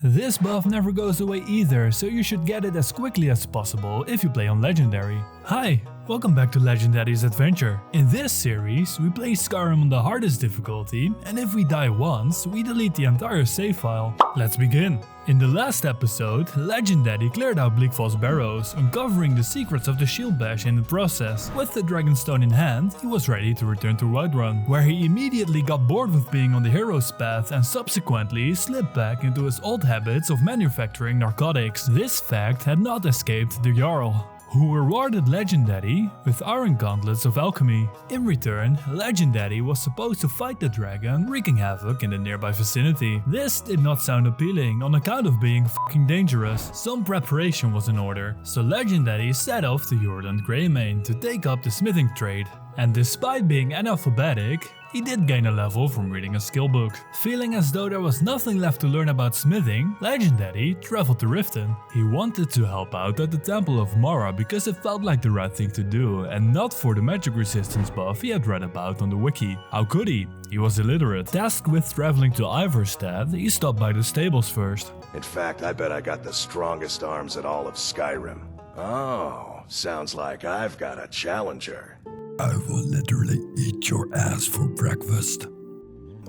This buff never goes away either, so you should get it as quickly as possible if you play on Legendary. Hi, welcome back to Legendaddy's adventure. In this series, we play Skyrim on the hardest difficulty, and if we die once, we delete the entire save file. Let's begin. In the last episode, Legendaddy cleared out Bleakfall's barrows, uncovering the secrets of the shield bash in the process. With the Dragonstone in hand, he was ready to return to Whiterun, where he immediately got bored with being on the hero's path and subsequently slipped back into his old habits of manufacturing narcotics. This fact had not escaped the Jarl, who rewarded Legendaddy with iron gauntlets of alchemy. In return, Legendaddy was supposed to fight the dragon, wreaking havoc in the nearby vicinity. This did not sound appealing on account of being fucking dangerous. Some preparation was in order, so Legendaddy set off to Jordan Greymane to take up the smithing trade. And despite being analphabetic, he did gain a level from reading a skill book. Feeling as though there was nothing left to learn about smithing, Legendaddy traveled to Riften. He wanted to help out at the Temple of Mara because it felt like the right thing to do, and not for the magic resistance buff he had read about on the wiki. How could he? He was illiterate. Tasked with traveling to Ivarstead, he stopped by the stables first. In fact, I bet I got the strongest arms in all of Skyrim. Oh, sounds like I've got a challenger. I will literally eat your ass for breakfast.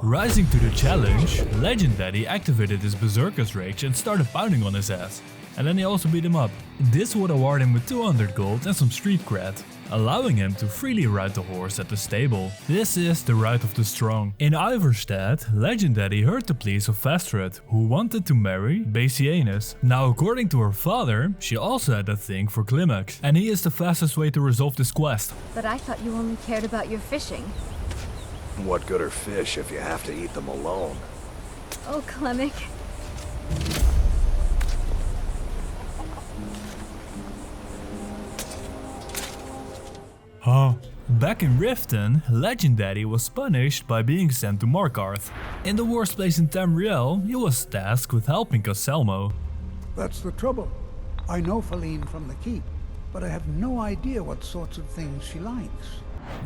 Rising to the challenge, Legendaddy activated his Berserker's Rage and started pounding on his ass. And then he also beat him up. This would award him with 200 gold and some street cred, allowing him to freely ride the horse at the stable. This is the right of the strong. In Ivarstead, Legendaddy heard the pleas of Vestred, who wanted to marry Bassianus. Now, according to her father, she also had a thing for Climax, and he is the fastest way to resolve this quest. But I thought you only cared about your fishing. What good are fish if you have to eat them alone? Oh, Clemic. Back in Riften, Legendaddy was punished by being sent to Markarth. In the worst place in Tamriel, he was tasked with helping Caselmo. That's the trouble. I know Feline from the keep, but I have no idea what sorts of things she likes.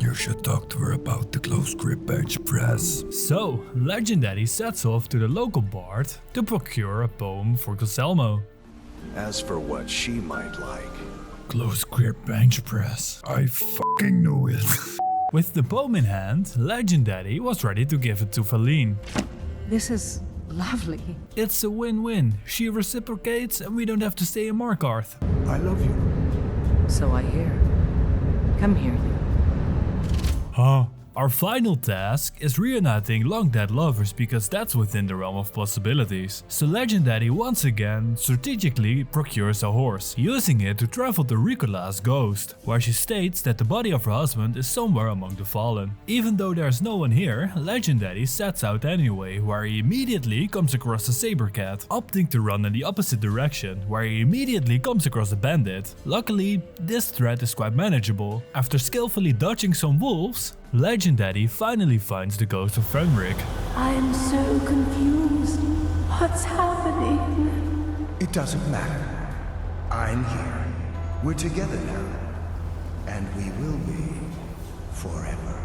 You should talk to her about the close grip bench press. So, Legendaddy sets off to the local bard to procure a poem for Caselmo. As for what she might like... Close grip bench press. I fucking knew it. With the poem in hand, Legendaddy was ready to give it to Feline. This is lovely. It's a win-win. She reciprocates and we don't have to stay in Markarth. I love you. So I hear. Come here, you. Our final task is reuniting long-dead lovers because that's within the realm of possibilities. So Legendaddy once again strategically procures a horse, using it to travel to Ricola's ghost, where she states that the body of her husband is somewhere among the fallen. Even though there's no one here, Legendaddy sets out anyway, where he immediately comes across a saber cat, opting to run in the opposite direction, where he immediately comes across a bandit. Luckily, this threat is quite manageable. After skillfully dodging some wolves, Legendaddy finally finds the ghost of Fenric. I am so confused. What's happening? It doesn't matter. I'm here. We're together now. And we will be forever.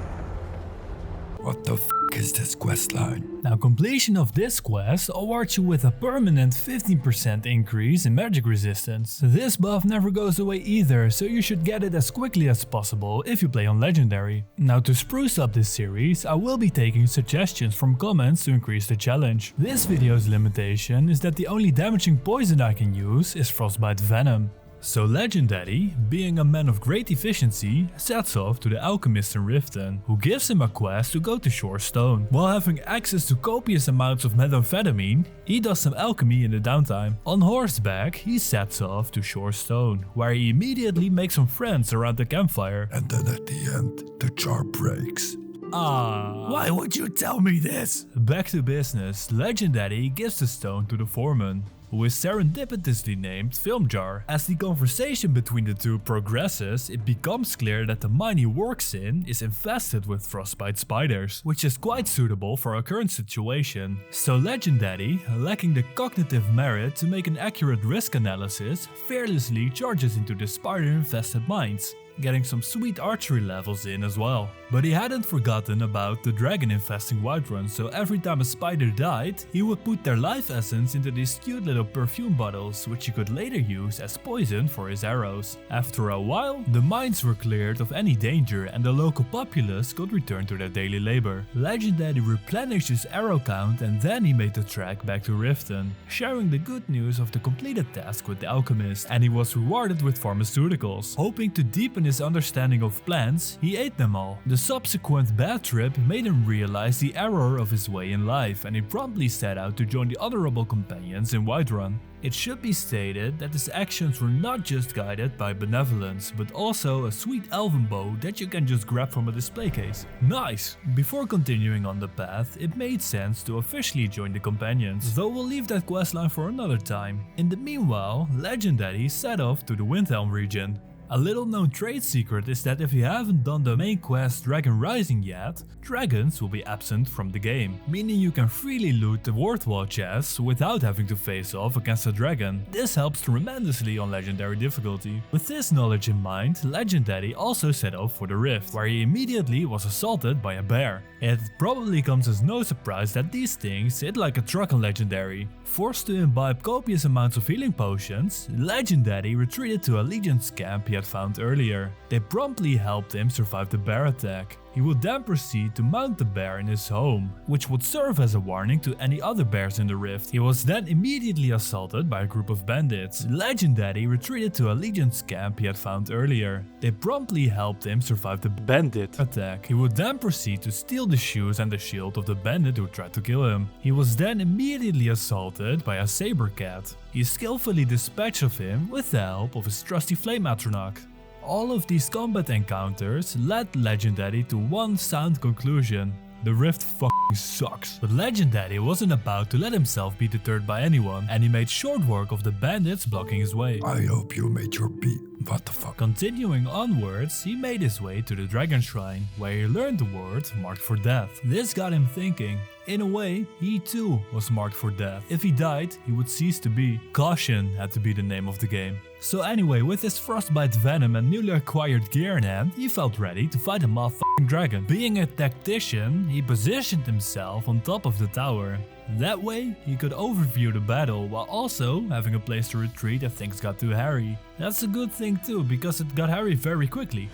What the f is this questline? Now, completion of this quest awards you with a permanent 15% increase in magic resistance. This buff never goes away either, so you should get it as quickly as possible if you play on Legendary. Now, to spruce up this series, I will be taking suggestions from comments to increase the challenge. This video's limitation is that the only damaging poison I can use is Frostbite Venom. So Legendaddy, being a man of great efficiency, sets off to the alchemist in Riften, who gives him a quest to go to Shore Stone. While having access to copious amounts of methamphetamine, he does some alchemy in the downtime. On horseback, he sets off to Shore Stone, where he immediately makes some friends around the campfire. And then at the end, the jar breaks. Why would you tell me this? Back to business, Legendaddy gives the stone to the foreman, who is serendipitously named Filmjar. As the conversation between the two progresses, it becomes clear that the mine he works in is infested with frostbite spiders, which is quite suitable for our current situation. So Legendaddy, lacking the cognitive merit to make an accurate risk analysis, fearlessly charges into the spider-infested mines. getting some sweet archery levels in as well. But he hadn't forgotten about the dragon infesting Whiterun, so every time a spider died, he would put their life essence into these cute little perfume bottles, which he could later use as poison for his arrows. After a while, the mines were cleared of any danger and the local populace could return to their daily labor. Legendaddy replenished his arrow count and then he made the trek back to Riften, sharing the good news of the completed task with the alchemist, and he was rewarded with pharmaceuticals. Hoping to deepen his understanding of plants, he ate them all. The subsequent bad trip made him realize the error of his way in life and he promptly set out to join the honorable companions in Whiterun. It should be stated that his actions were not just guided by benevolence, but also a sweet elven bow that you can just grab from a display case. Nice! Before continuing on the path, it made sense to officially join the companions, though we'll leave that questline for another time. In the meanwhile, Legendaddy set off to the Windhelm region. A little known trade secret is that if you haven't done the main quest Dragon Rising yet, dragons will be absent from the game, meaning you can freely loot the Wardwall chests without having to face off against a dragon. This helps tremendously on legendary difficulty. With this knowledge in mind, Legendaddy also set off for the Rift, where he immediately was assaulted by a bear. It probably comes as no surprise that these things hit like a truck on Legendary. Forced to imbibe copious amounts of healing potions, Legendaddy retreated to a Legion's camp he had found earlier. They promptly helped him survive the bear attack. He would then proceed to mount the bear in his home, which would serve as a warning to any other bears in the rift. He was then immediately assaulted by a group of bandits. Legendaddy retreated to a Legion's camp he had found earlier. They promptly helped him survive the bandit attack. He would then proceed to steal the shoes and the shield of the bandit who tried to kill him. He was then immediately assaulted by a saber cat. He skillfully dispatched of him with the help of his trusty flame atronach. All of these combat encounters led Legendaddy to one sound conclusion: the rift fucking sucks. But Legendaddy wasn't about to let himself be deterred by anyone, and he made short work of the bandits blocking his way. I hope you made your beat. What the fuck? Continuing onwards, he made his way to the Dragon Shrine, where he learned the word marked for death. This got him thinking. In a way, he too was marked for death. If he died, he would cease to be. Caution had to be the name of the game. So anyway, with his frostbite venom and newly acquired gear in hand, he felt ready to fight a motherfucking dragon. Being a tactician, he positioned himself on top of the tower. That way, he could overview the battle while also having a place to retreat if things got too hairy. That's a good thing too, because it got hairy very quickly.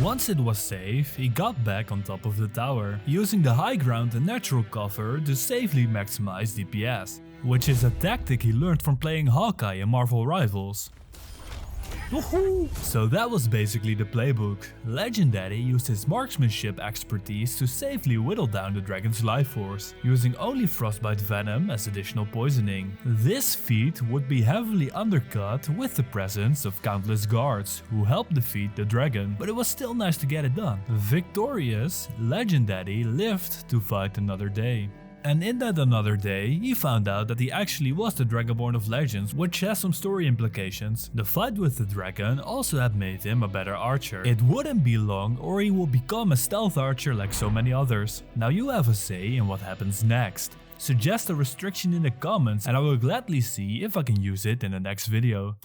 Once it was safe, he got back on top of the tower, using the high ground and natural cover to safely maximize DPS, which is a tactic he learned from playing Hawkeye in Marvel Rivals. Woohoo! So that was basically the playbook. Legendaddy used his marksmanship expertise to safely whittle down the dragon's life force, using only frostbite venom as additional poisoning. This feat would be heavily undercut with the presence of countless guards who helped defeat the dragon, but it was still nice to get it done. Victorious, Legendaddy lived to fight another day. And in that another day, he found out that he actually was the Dragonborn of Legends, which has some story implications. The fight with the dragon also had made him a better archer. It wouldn't be long or he will become a stealth archer like so many others. Now you have a say in what happens next. Suggest a restriction in the comments and I will gladly see if I can use it in the next video.